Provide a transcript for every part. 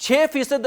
6%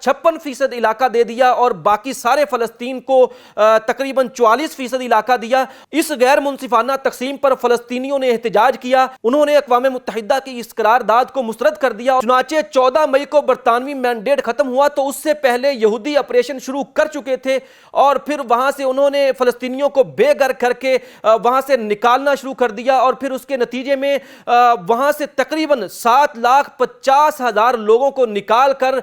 56% علاقہ دے دیا اور باقی سارے فلسطین کو تقریباً 44% علاقہ دیا۔ اس غیر منصفانہ تقسیم پر فلسطینیوں نے احتجاج کیا، انہوں نے اقوام متحدہ کی اس قرارداد کو مسترد کر دیا۔ چنانچہ 14 مئی کو برطانوی مینڈیٹ ختم ہوا تو اس سے پہلے یہودی آپریشن شروع کر چکے تھے، اور پھر وہاں سے انہوں نے فلسطینیوں کو بے گھر کر کے وہاں سے نکالنا شروع کر دیا، اور پھر اس کے نتیجے میں وہاں سے تقریباً 7,50,000 لوگوں کو نکال کر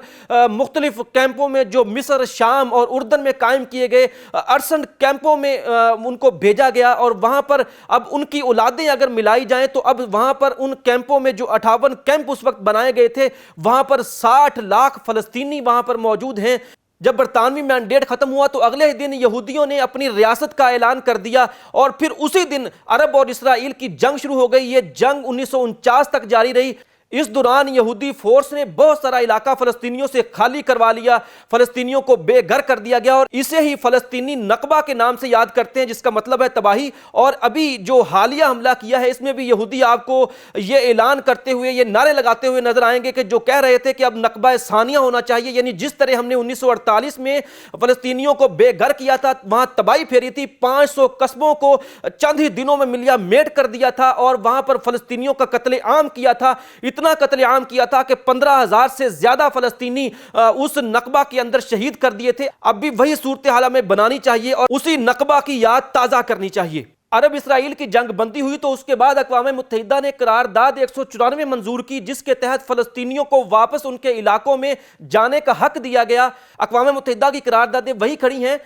مختلف کیمپوں میں جو مصر، شام اور اردن میں قائم کیے گئے 68 کیمپوں میں ان کو بھیجا گیا، اور وہاں پر اب ان کی اولادیں اگر ملائی جائیں تو اب وہاں پر ان کیمپوں میں جو 58 کیمپ اس وقت بنائے گئے تھے وہاں پر 60 لاکھ فلسطینی وہاں پر موجود ہیں۔ جب برطانوی مینڈیٹ ختم ہوا تو اگلے دن یہودیوں نے اپنی ریاست کا اعلان کر دیا، اور پھر اسی دن عرب اور اسرائیل کی جنگ شروع ہو گئی۔ یہ جنگ 1949 تک جاری رہی۔ اس دوران یہودی فورس نے بہت سارا علاقہ فلسطینیوں سے خالی کروا لیا، فلسطینیوں کو بے گھر کر دیا گیا، اور اسے ہی فلسطینی نقبہ کے نام سے یاد کرتے ہیں، جس کا مطلب ہے تباہی۔ اور ابھی جو حالیہ حملہ کیا ہے اس میں بھی یہودی آپ کو یہ اعلان کرتے ہوئے، یہ نعرے لگاتے ہوئے نظر آئیں گے کہ جو کہہ رہے تھے کہ اب نقبہ ثانیہ ہونا چاہیے، یعنی جس طرح ہم نے 1948 میں فلسطینیوں کو بے گھر کیا تھا، وہاں تباہی پھیری تھی، 500 قصبوں کو چند ہی دنوں میں ملیا میٹ کر دیا تھا، اور وہاں پر فلسطینیوں کا قتل عام کیا تھا، اتنا قتل عام کیا تھا کہ 15,000 سے زیادہ فلسطینی اس نقبہ کے اندر شہید کر دیے تھے۔ اب بھی وہی صورتحال ہمیں بنانی چاہیے اور اسی نقبہ کی یاد تازہ کرنی چاہیے۔ عرب اسرائیل کی جنگ بندی ہوئی تو اس کے بعد اقوام متحدہ نے قرارداد 194 منظور کی، جس کے تحت فلسطینیوں کو واپس ان کے علاقوں میں جانے کا حق دیا گیا۔ اقوام متحدہ کی قراردادیں وہی کھڑی ہیں۔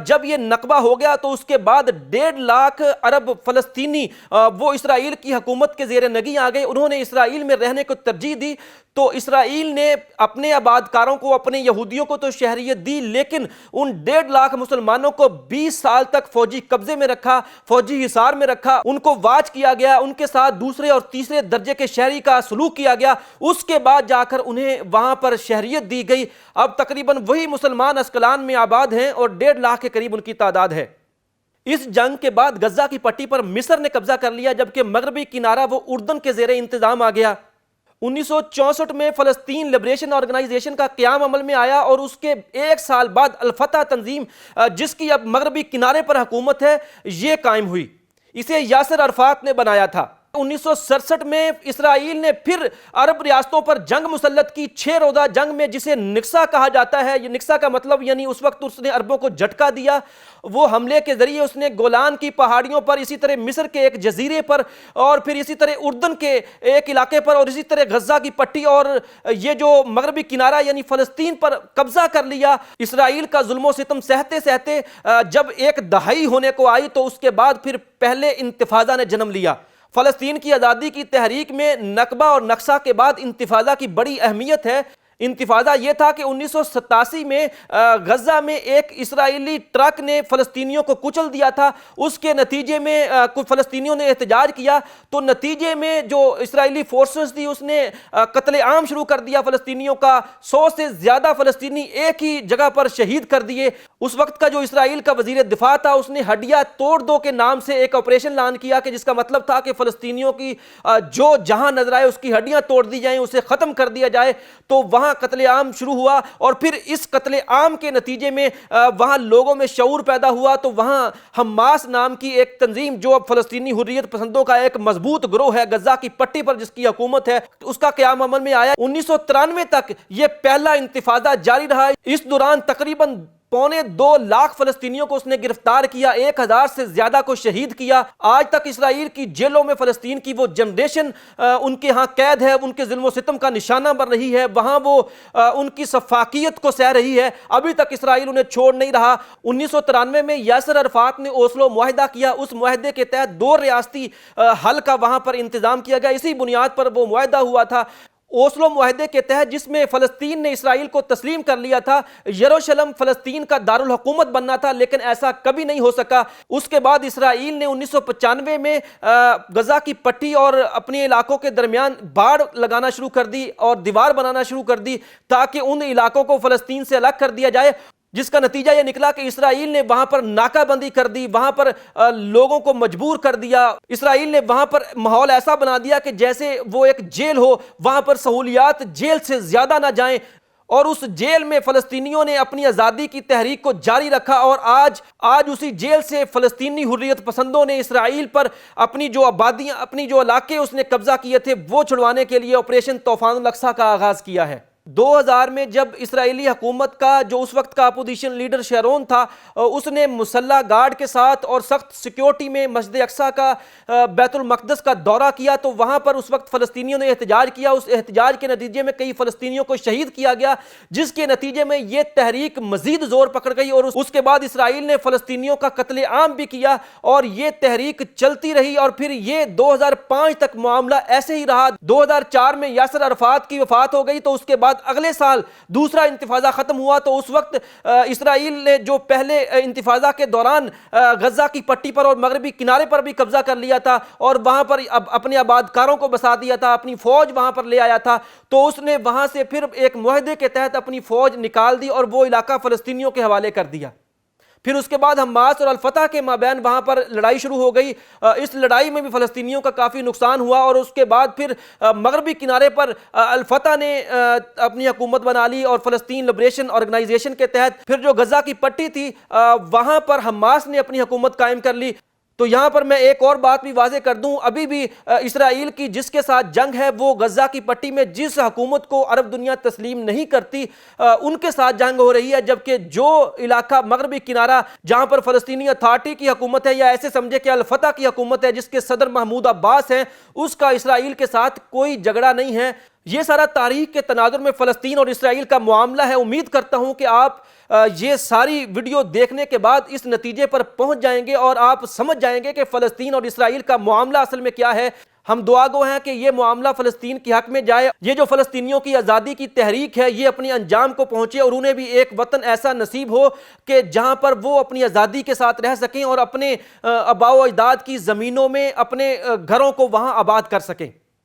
جب یہ نقبہ ہو گیا تو اس کے بعد 1.5 لاکھ عرب فلسطینی وہ اسرائیل کی حکومت کے زیر نگیں آ گئے، انہوں نے اسرائیل میں رہنے کو ترجیح دی۔ تو اسرائیل نے اپنے آبادکاروں کو، اپنے یہودیوں کو تو شہریت دی، لیکن ان 1.5 لاکھ مسلمانوں کو 20 سال تک فوجی قبضے میں رکھا، فوجی حصار میں رکھا، ان کو واچ کیا گیا، ان کے ساتھ دوسرے اور تیسرے درجے کے شہری کا سلوک کیا گیا۔ اس کے بعد جا کر انہیں وہاں پر شہریت دی گئی۔ اب تقریباً وہی مسلمان اسکلان میں آباد ہیں اور 1.5 لاکھ کے قریب ان کی تعداد ہے۔ اس جنگ کے بعد غزہ کی پٹی پر مصر نے قبضہ کر لیا، جبکہ مغربی کنارہ وہ اردن کے زیر انتظام آ گیا۔ 1964 میں فلسطین لبریشن آرگنائزیشن کا قیام عمل میں آیا، اور اس کے 1 سال بعد الفتح تنظیم، جس کی اب مغربی کنارے پر حکومت ہے، یہ قائم ہوئی۔ اسے یاسر عرفات نے بنایا تھا۔ 1967 میں اسرائیل نے پھر عرب ریاستوں پر جنگ مسلط کی، 6 روزہ جنگ میں، جسے نکسہ کہا جاتا ہے۔ یہ نکسہ کا مطلب یعنی اس وقت اس نے عربوں کو جھٹکا دیا۔ وہ حملے کے ذریعے اس نے گولان کی پہاڑیوں پر، اسی طرح مصر کے ایک جزیرے پر، اور پھر اسی طرح اردن کے ایک علاقے پر، اور اسی طرح غزہ کی پٹی اور یہ جو مغربی کنارہ یعنی فلسطین پر قبضہ کر لیا۔ اسرائیل کا ظلم و ستم سہتے سہتے جب 1 دہائی ہونے کو آئی تو اس کے بعد پھر پہلے انتفاضہ نے جنم لیا۔ فلسطین کی آزادی کی تحریک میں نکبہ اور نکسہ کے بعد انتفاضہ کی بڑی اہمیت ہے۔ انتفاضہ یہ تھا کہ 1987 میں غزہ میں ایک اسرائیلی ٹرک نے فلسطینیوں کو کچل دیا تھا، اس کے نتیجے میں کچھ فلسطینیوں نے احتجاج کیا، تو نتیجے میں جو اسرائیلی فورسز تھی اس نے قتل عام شروع کر دیا فلسطینیوں کا۔ 100 سے زیادہ فلسطینی ایک ہی جگہ پر شہید کر دیے۔ اس وقت کا جو اسرائیل کا وزیر دفاع تھا اس نے ہڈیاں توڑ دو کے نام سے ایک آپریشن اعلان کیا، کہ جس کا مطلب تھا کہ فلسطینیوں کی جو جہاں نظر آئے اس کی ہڈیاں توڑ دی جائیں، اسے ختم کر دیا جائے۔ تو وہاں قتل عام شروع ہوا، اور پھر اس قتل عام کے نتیجے میں وہاں لوگوں میں شعور پیدا ہوا، تو وہاں حماس نام کی ایک تنظیم جو اب فلسطینی حریت پسندوں کا ایک مضبوط گروہ ہے غزہ کی پٹی پر جس کی حکومت ہے، اس کا قیام عمل میں آیا۔ 1993 تک یہ پہلا انتفاضہ جاری رہا۔ اس دوران تقریباً 1.25 لاکھ فلسطینیوں کو اس نے گرفتار کیا، 1000 سے زیادہ کو شہید کیا۔ آج تک اسرائیل کی جیلوں میں فلسطین کی وہ جنریشن ان کے ہاں قید ہے، ان کے ظلم و ستم کا نشانہ بن رہی ہے، وہاں وہ ان کی سفاکیت کو سہ رہی ہے، ابھی تک اسرائیل انہیں چھوڑ نہیں رہا۔ 1993 میں یاسر عرفات نے اوسلو معاہدہ کیا، اس معاہدے کے تحت 2 ریاستی حل کا وہاں پر انتظام کیا گیا، اسی بنیاد پر وہ معاہدہ ہوا تھا۔ اوسلو معاہدے کے تحت جس میں فلسطین نے اسرائیل کو تسلیم کر لیا تھا، یروشلم فلسطین کا دارالحکومت بننا تھا، لیکن ایسا کبھی نہیں ہو سکا۔ اس کے بعد اسرائیل نے 1995 میں غزہ کی پٹی اور اپنے علاقوں کے درمیان باڑ لگانا شروع کر دی اور دیوار بنانا شروع کر دی، تاکہ ان علاقوں کو فلسطین سے الگ کر دیا جائے، جس کا نتیجہ یہ نکلا کہ اسرائیل نے وہاں پر ناکہ بندی کر دی، وہاں پر لوگوں کو مجبور کر دیا۔ اسرائیل نے وہاں پر ماحول ایسا بنا دیا کہ جیسے وہ ایک جیل ہو، وہاں پر سہولیات جیل سے زیادہ نہ جائیں۔ اور اس جیل میں فلسطینیوں نے اپنی آزادی کی تحریک کو جاری رکھا، اور آج اسی جیل سے فلسطینی حریت پسندوں نے اسرائیل پر اپنی جو آبادیاں، اپنی جو علاقے اس نے قبضہ کیے تھے، وہ چھڑوانے کے لیے آپریشن طوفان الاقصی کا آغاز کیا ہے۔ 2000 میں جب اسرائیلی حکومت کا جو اس وقت کا اپوزیشن لیڈر شارون تھا، اس نے مسلح گارڈ کے ساتھ اور سخت سیکیورٹی میں مسجد اقصی کا، بیت المقدس کا دورہ کیا، تو وہاں پر اس وقت فلسطینیوں نے احتجاج کیا۔ اس احتجاج کے نتیجے میں کئی فلسطینیوں کو شہید کیا گیا، جس کے نتیجے میں یہ تحریک مزید زور پکڑ گئی، اور اس کے بعد اسرائیل نے فلسطینیوں کا قتل عام بھی کیا، اور یہ تحریک چلتی رہی، اور پھر یہ 2005 تک معاملہ ایسے ہی رہا۔ 2004 میں یاسر عرفات کی وفات ہو گئی، تو اس کے بعد اگلے سال دوسرا انتفاضہ ختم ہوا، تو اس وقت اسرائیل نے جو پہلے انتفاضہ کے دوران غزہ کی پٹی پر اور مغربی کنارے پر بھی قبضہ کر لیا تھا، اور وہاں پر اپنے آبادکاروں کو بسا دیا تھا، اپنی فوج وہاں پر لے آیا تھا، تو اس نے وہاں سے پھر ایک معاہدے کے تحت اپنی فوج نکال دی اور وہ علاقہ فلسطینیوں کے حوالے کر دیا۔ پھر اس کے بعد حماس اور الفتح کے مابین وہاں پر لڑائی شروع ہو گئی۔ اس لڑائی میں بھی فلسطینیوں کا کافی نقصان ہوا، اور اس کے بعد پھر مغربی کنارے پر الفتح نے اپنی حکومت بنا لی، اور فلسطین لبریشن آرگنائزیشن کے تحت پھر جو غزہ کی پٹی تھی وہاں پر حماس نے اپنی حکومت قائم کر لی۔ تو یہاں پر میں ایک اور بات بھی واضح کر دوں، ابھی بھی اسرائیل کی جس کے ساتھ جنگ ہے وہ غزہ کی پٹی میں جس حکومت کو عرب دنیا تسلیم نہیں کرتی ان کے ساتھ جنگ ہو رہی ہے، جبکہ جو علاقہ مغربی کنارہ جہاں پر فلسطینی اتھارٹی کی حکومت ہے، یا ایسے سمجھے کہ الفتح کی حکومت ہے جس کے صدر محمود عباس ہیں، اس کا اسرائیل کے ساتھ کوئی جھگڑا نہیں ہے۔ یہ سارا تاریخ کے تناظر میں فلسطین اور اسرائیل کا معاملہ ہے۔ امید کرتا ہوں کہ آپ یہ ساری ویڈیو دیکھنے کے بعد اس نتیجے پر پہنچ جائیں گے اور آپ سمجھ جائیں گے کہ فلسطین اور اسرائیل کا معاملہ اصل میں کیا ہے۔ ہم دعا گو ہیں کہ یہ معاملہ فلسطین کے حق میں جائے، یہ جو فلسطینیوں کی آزادی کی تحریک ہے یہ اپنی انجام کو پہنچے، اور انہیں بھی ایک وطن ایسا نصیب ہو کہ جہاں پر وہ اپنی آزادی کے ساتھ رہ سکیں اور اپنے آباء و اجداد کی زمینوں میں اپنے گھروں کو وہاں آباد کر سکیں۔